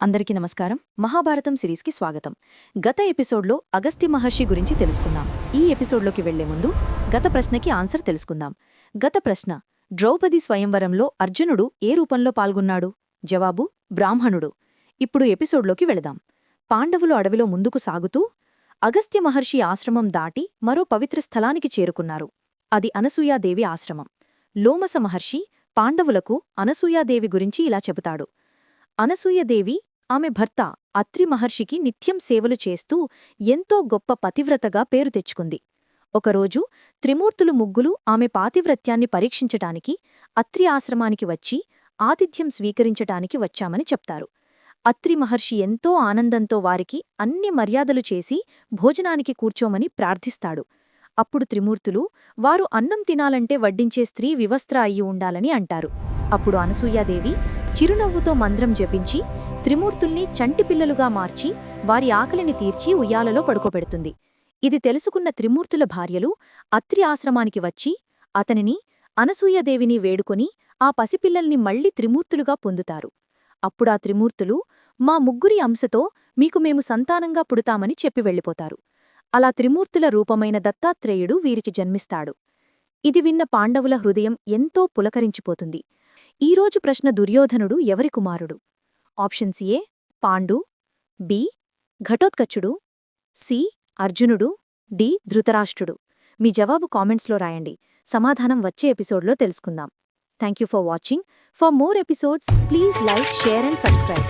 అందరికీ నమస్కారం. మహాభారతం సిరీస్కి స్వాగతం. గత ఎపిసోడ్లో అగస్త్య మహర్షి గురించి తెలుసుకుందాం. ఈ ఎపిసోడ్లోకి వెళ్లే ముందు గత ప్రశ్నకి ఆన్సర్ తెలుసుకుందాం. గత ప్రశ్న: ద్రౌపది స్వయంవరంలో అర్జునుడు ఏ రూపంలో పాల్గొన్నాడు? జవాబు: బ్రాహ్మణుడు. ఇప్పుడు ఎపిసోడ్లోకి వెళదాం. పాండవులు అడవిలో ముందుకు సాగుతూ అగస్త్య మహర్షి ఆశ్రమం దాటి మరో పవిత్ర స్థలానికి చేరుకున్నారు. అది అనసూయాదేవి ఆశ్రమం. లోమస మహర్షి పాండవులకు అనసూయాదేవి గురించి ఇలా చెబుతాడు: అనసూయదేవి ఆమె భర్త అత్రి మహర్షికి నిత్యం సేవలు చేస్తూ ఎంతో గొప్ప పతివ్రతగా పేరు తెచ్చుకుంది. ఒకరోజు త్రిమూర్తులు ముగ్గులు ఆమె పాతివ్రత్యాన్ని పరీక్షించటానికి అత్రి ఆశ్రమానికి వచ్చి ఆతిథ్యం స్వీకరించటానికి వచ్చామని చెప్తారు. అత్రి మహర్షి ఎంతో ఆనందంతో వారికి అన్ని మర్యాదలు చేసి భోజనానికి కూర్చోమని ప్రార్థిస్తాడు. అప్పుడు త్రిమూర్తులు వారు అన్నం తినాలంటే వడ్డించే స్త్రీ వివస్త్ర అయ్యి ఉండాలని అంటారు. అప్పుడు అనసూయాదేవి చిరునవ్వుతో మంత్రం జపించి త్రిమూర్తుల్ని చంటిపిల్లలుగా మార్చి వారి ఆకలిని తీర్చి ఉయ్యాలలో పడుకోబెడుతుంది. ఇది తెలుసుకున్న త్రిమూర్తుల భార్యలు అత్రి ఆశ్రమానికి వచ్చి అతనిని, అనసూయదేవిని వేడుకొని ఆ పసిపిల్లల్ని మళ్లీ త్రిమూర్తులుగా పొందుతారు. అప్పుడా త్రిమూర్తులు మా ముగ్గురి అంశతో మీకు మేము సంతానంగా పుడతామని చెప్పి వెళ్ళిపోతారు. అలా త్రిమూర్తుల రూపమైన దత్తాత్రేయుడు వీరికి జన్మిస్తాడు. ఇది విన్న పాండవుల హృదయం ఎంతో పులకరించిపోతుంది. ఈరోజు ప్రశ్న: దుర్యోధనుడు ఎవరి కుమారుడు? ఆప్షన్స్: ఏ పాండు, బి ఘటోత్కచుడు, సి అర్జునుడు, డి ధృతరాష్ట్రుడు. మీ జవాబు కామెంట్స్లో రాయండి. సమాధానం వచ్చే ఎపిసోడ్లో తెలుసుకుందాం. Thank you for watching. For more episodes please like, share and subscribe.